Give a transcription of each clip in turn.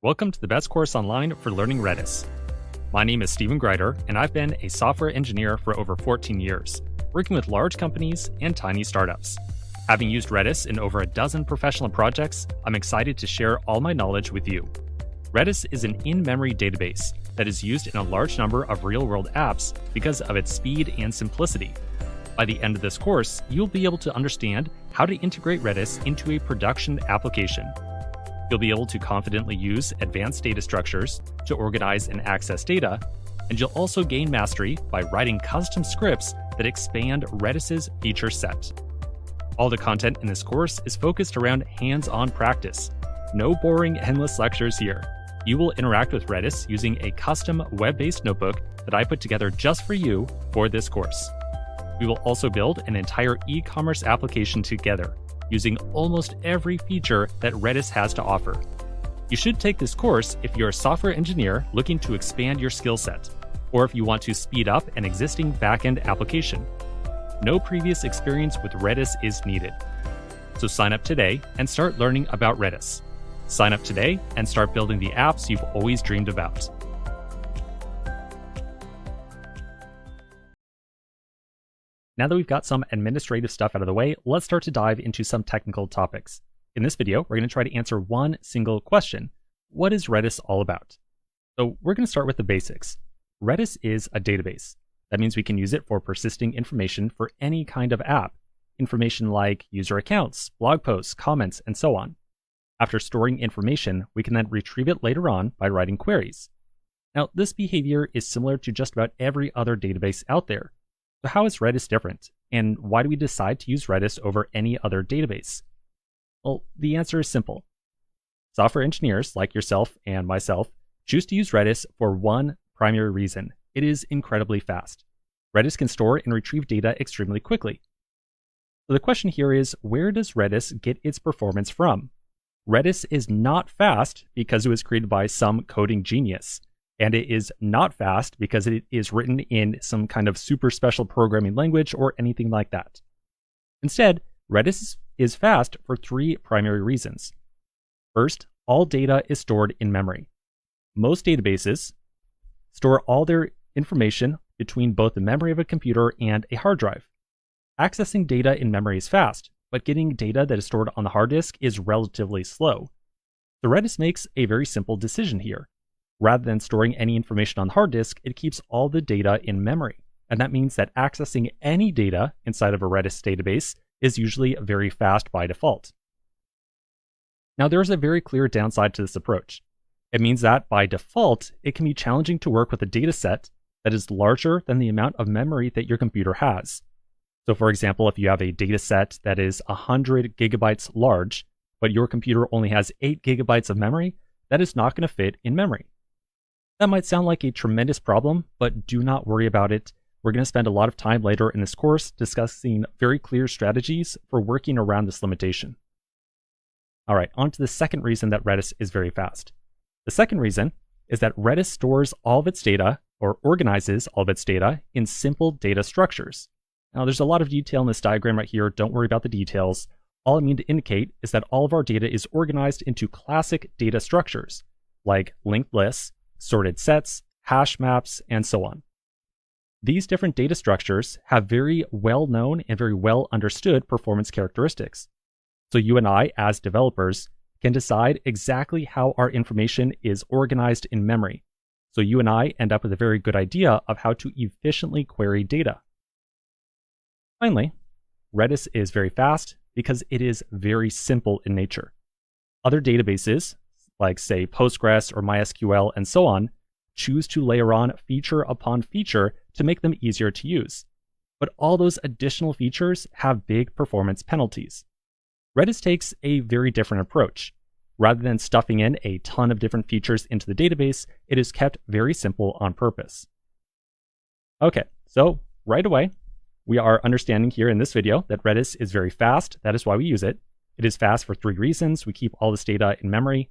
Welcome to the best course online for learning Redis. My name is Stephen Greider, and I've been a software engineer for over 14 years, working with large companies and tiny startups. Having used Redis in over a dozen professional projects, I'm excited to share all my knowledge with you. Redis is an in-memory database that is used in a large number of real-world apps because of its speed and simplicity. By the end of this course, you'll be able to understand how to integrate Redis into a production application. You'll be able to confidently use advanced data structures to organize and access data, and you'll also gain mastery by writing custom scripts that expand Redis's feature set. All the content in this course is focused around hands-on practice. No boring, endless lectures here. You will interact with Redis using a custom web-based notebook that I put together just for you for this course. We will also build an entire e-commerce application together, using almost every feature that Redis has to offer. You should take this course if you're a software engineer looking to expand your skill set, or if you want to speed up an existing backend application. No previous experience with Redis is needed. So sign up today and start learning about Redis. Sign up today and start building the apps you've always dreamed about. Now that we've got some administrative stuff out of the way, let's start to dive into some technical topics. In this video, we're going to try to answer one single question. What is Redis all about? So we're going to start with the basics. Redis is a database. That means we can use it for persisting information for any kind of app. Information like user accounts, blog posts, comments, and so on. After storing information, we can then retrieve it later on by writing queries. Now, this behavior is similar to just about every other database out there. So how is Redis different? And why do we decide to use Redis over any other database? Well, the answer is simple. Software engineers like yourself and myself choose to use Redis for one primary reason. It is incredibly fast. Redis can store and retrieve data extremely quickly. So the question here is, where does Redis get its performance from? Redis is not fast because it was created by some coding genius. And it is not fast because it is written in some kind of super special programming language or anything like that. Instead, Redis is fast for three primary reasons. First, all data is stored in memory. Most databases store all their information between both the memory of a computer and a hard drive. Accessing data in memory is fast, but getting data that is stored on the hard disk is relatively slow. So Redis makes a very simple decision here. Rather than storing any information on the hard disk, it keeps all the data in memory. And that means that accessing any data inside of a Redis database is usually very fast by default. Now, there is a very clear downside to this approach. It means that by default, it can be challenging to work with a data set that is larger than the amount of memory that your computer has. So for example, if you have a data set that is 100 gigabytes large, but your computer only has 8 gigabytes of memory, that is not going to fit in memory. That might sound like a tremendous problem, but do not worry about it. We're going to spend a lot of time later in this course discussing very clear strategies for working around this limitation. All right, on to the second reason that Redis is very fast. The second reason is that Redis stores all of its data, or organizes all of its data, in simple data structures. Now, there's a lot of detail in this diagram right here. Don't worry about the details. All I mean to indicate is that all of our data is organized into classic data structures, like linked lists, sorted sets, hash maps, and so on. These different data structures have very well-known and very well-understood performance characteristics. So you and I, as developers, can decide exactly how our information is organized in memory. So you and I end up with a very good idea of how to efficiently query data. Finally, Redis is very fast because it is very simple in nature. Other databases, like say Postgres or MySQL and so on, choose to layer on feature upon feature to make them easier to use. But all those additional features have big performance penalties. Redis takes a very different approach. Rather than stuffing in a ton of different features into the database, it is kept very simple on purpose. Okay, so right away, we are understanding here in this video that Redis is very fast. That is why we use it. It is fast for three reasons. We keep all this data in memory.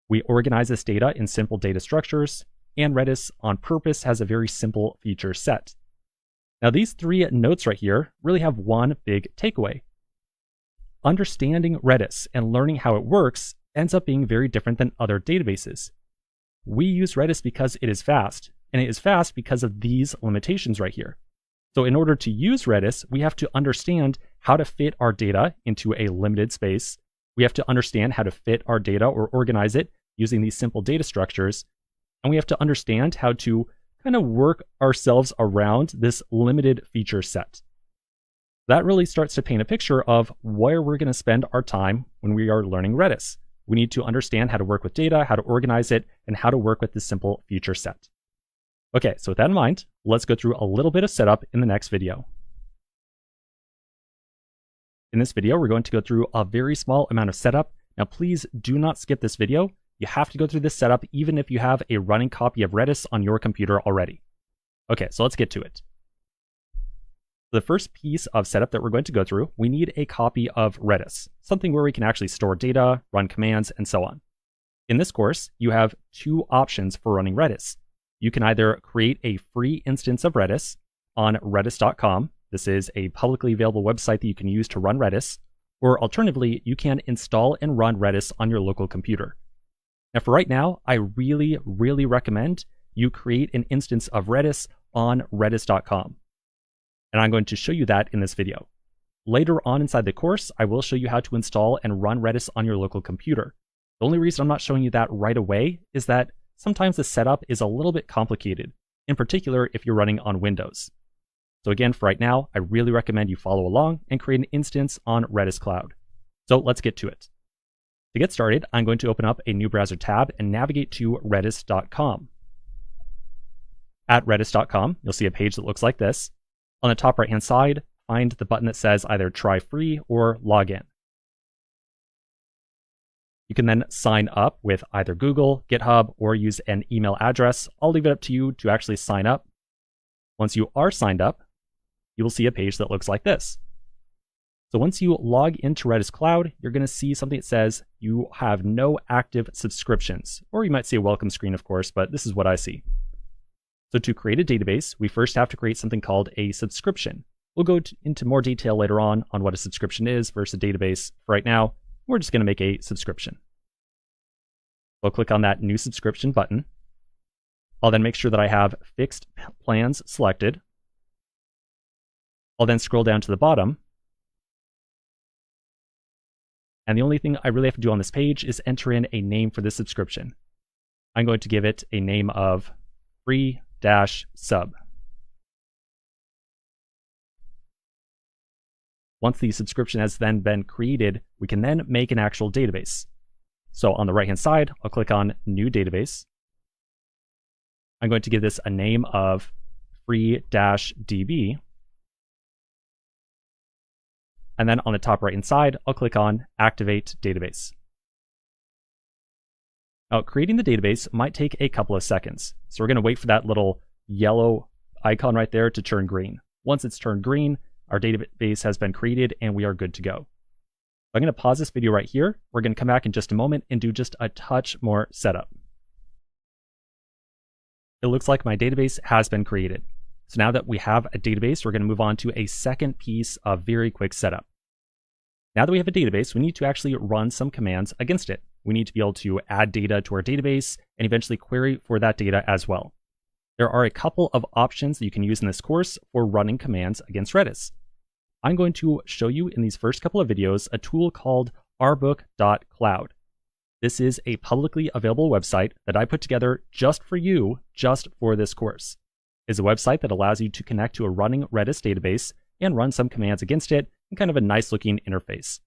We organize this data in simple data structures, and Redis on purpose has a very simple feature set. Now, these three notes right here really have one big takeaway. Understanding Redis and learning how it works ends up being very different than other databases. We use Redis because it is fast, and it is fast because of these limitations right here. So in order to use Redis, we have to understand how to fit our data into a limited space. We have to understand how to fit our data or organize it using these simple data structures. And we have to understand how to kind of work ourselves around this limited feature set. That really starts to paint a picture of where we're going to spend our time when we are learning Redis. We need to understand how to work with data, how to organize it, and how to work with this simple feature set. Okay, so with that in mind, let's go through a little bit of setup in the next video. In this video, we're going to go through a very small amount of setup. Now, please do not skip this video. You have to go through this setup even if you have a running copy of Redis on your computer already. Okay, so let's get to it. The first piece of setup that we're going to go through, we need a copy of Redis, something where we can actually store data, run commands, and so on. In this course, you have two options for running Redis. You can either create a free instance of Redis on redis.com. This is a publicly available website that you can use to run Redis, or alternatively, you can install and run Redis on your local computer. Now for right now, I really recommend you create an instance of Redis on redis.com. And I'm going to show you that in this video. Later on inside the course, I will show you how to install and run Redis on your local computer. The only reason I'm not showing you that right away is that sometimes the setup is a little bit complicated, in particular if you're running on Windows. So again, for right now, I really recommend you follow along and create an instance on Redis Cloud. So let's get to it. To get started, I'm going to open up a new browser tab and navigate to redis.com. At redis.com, you'll see a page that looks like this. On the top right-hand side, find the button that says either try free or log in. You can then sign up with either Google, GitHub, or use an email address. I'll leave it up to you to actually sign up. Once you are signed up, you will see a page that looks like this. So once you log into Redis Cloud, you're going to see something that says you have no active subscriptions, or you might see a welcome screen, of course, but this is what I see. So to create a database, we first have to create something called a subscription. We'll go into more detail later on what a subscription is versus a database. For right now, we're just going to make a subscription. I'll click on that new subscription button. I'll then make sure that I have fixed plans selected. I'll then scroll down to the bottom. And the only thing I really have to do on this page is enter in a name for this subscription. I'm going to give it a name of free-sub. Once the subscription has then been created, we can then make an actual database. So on the right-hand side, I'll click on New Database. I'm going to give this a name of free-db. And then on the top right-hand side, I'll click on Activate Database. Now, creating the database might take a couple of seconds. So we're going to wait for that little yellow icon right there to turn green. Once it's turned green, our database has been created and we are good to go. I'm going to pause this video right here. We're going to come back in just a moment and do just a touch more setup. It looks like my database has been created. So now that we have a database, we're going to move on to a second piece of very quick setup. Now that we have a database, we need to actually run some commands against it. We need to be able to add data to our database and eventually query for that data as well. There are a couple of options that you can use in this course for running commands against Redis. I'm going to show you in these first couple of videos a tool called rbook.cloud. This is a publicly available website that I put together just for you, just for this course. It's a website that allows you to connect to a running Redis database and run some commands against it in kind of a nice looking interface.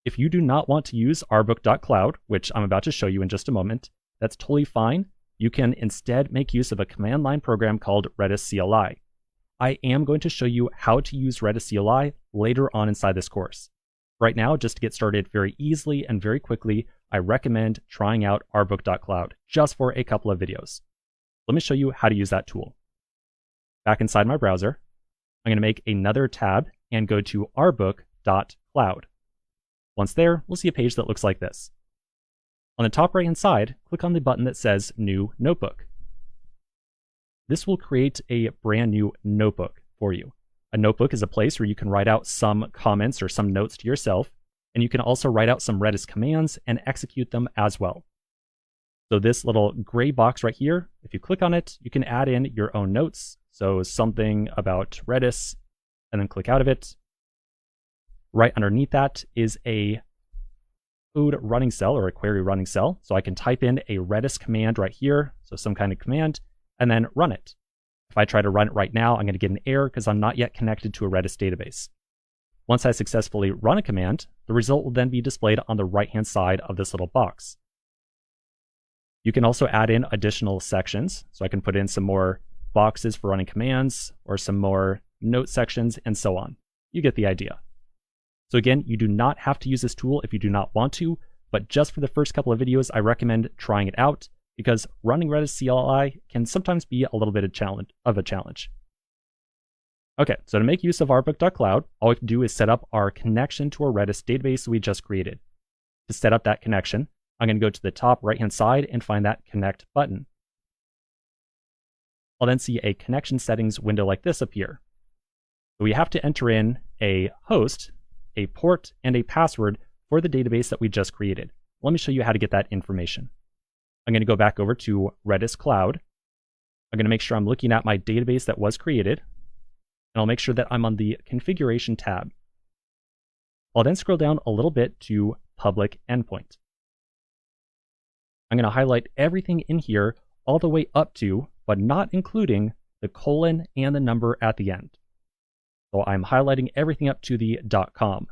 If you do not want to use rbook.cloud, which I'm about to show you in just a moment, that's totally fine. You can instead make use of a command line program called Redis CLI. I am going to show you how to use Redis CLI later on inside this course. Right now, just to get started very easily and very quickly, I recommend trying out rbook.cloud just for a couple of videos. Let me show you how to use that tool. Back inside my browser, I'm going to make another tab and go to rbook.cloud. Once there, we'll see a page that looks like this. On the top right-hand side, click on the button that says New Notebook. This will create a brand new notebook for you. A notebook is a place where you can write out some comments or some notes to yourself. and you can also write out some Redis commands and execute them as well. So this little gray box right here, if you click on it, you can add in your own notes. So something about Redis, and then click out of it. Right underneath that is a code running cell or a query running cell. So I can type in a Redis command right here, so some kind of command, and then run it. If I try to run it right now, I'm going to get an error because I'm not yet connected to a Redis database. Once I successfully run a command, the result will then be displayed on the right-hand side of this little box. You can also add in additional sections. So I can put in some more boxes for running commands or some more note sections and so on. You get the idea. So again, you do not have to use this tool if you do not want to, but just for the first couple of videos, I recommend trying it out because running Redis CLI can sometimes be a little bit of a challenge. Okay, so to make use of rbook.cloud, all we have to do is set up our connection to our Redis database we just created. To set up that connection, I'm going to go to the top right-hand side and find that Connect button. I'll then see a connection settings window like this appear. So we have to enter in a host, a port, and a password for the database that we just created. Let me show you how to get that information. I'm going to go back over to Redis Cloud. I'm going to make sure I'm looking at my database that was created, and I'll make sure that I'm on the Configuration tab. I'll then scroll down a little bit to Public Endpoint. I'm going to highlight everything in here all the way up to, but not including, the colon and the number at the end. So I'm highlighting everything up to the .com.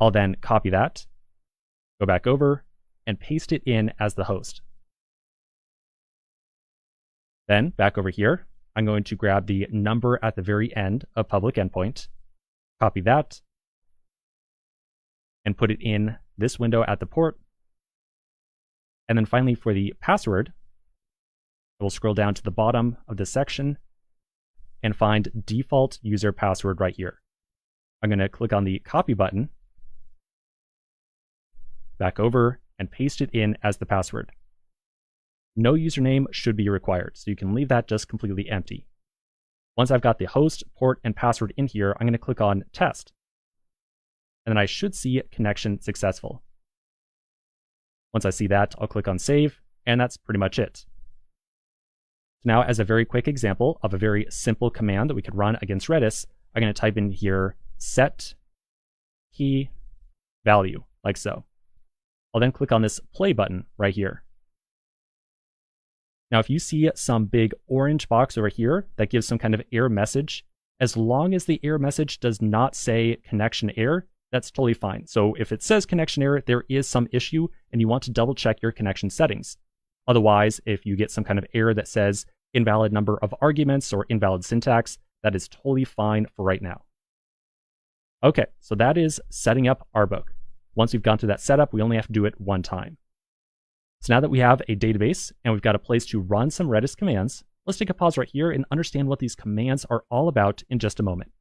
I'll then copy that, go back over, and paste it in as the host. Then back over here, I'm going to grab the number at the very end of Public Endpoint, copy that, and put it in this window at the port. And then finally for the password, we'll scroll down to the bottom of this section and find default user password right here. I'm going to click on the copy button, back over, and paste it in as the password. No username should be required, so you can leave that just completely empty. Once I've got the host, port, and password in here, I'm going to click on Test. And then I should see connection successful. Once I see that, I'll click on Save, and that's pretty much it. Now, as a very quick example of a very simple command that we could run against Redis, I'm going to type in here set key value, like so. I'll then click on this play button right here. Now, if you see some big orange box over here that gives some kind of error message, as long as the error message does not say connection error, that's totally fine. So if it says connection error, there is some issue and you want to double check your connection settings. Otherwise, if you get some kind of error that says invalid number of arguments or invalid syntax, that is totally fine for right now. Okay, so that is setting up rbook. Once we've gone through that setup, we only have to do it one time. So now that we have a database and we've got a place to run some Redis commands, let's take a pause right here and understand what these commands are all about in just a moment.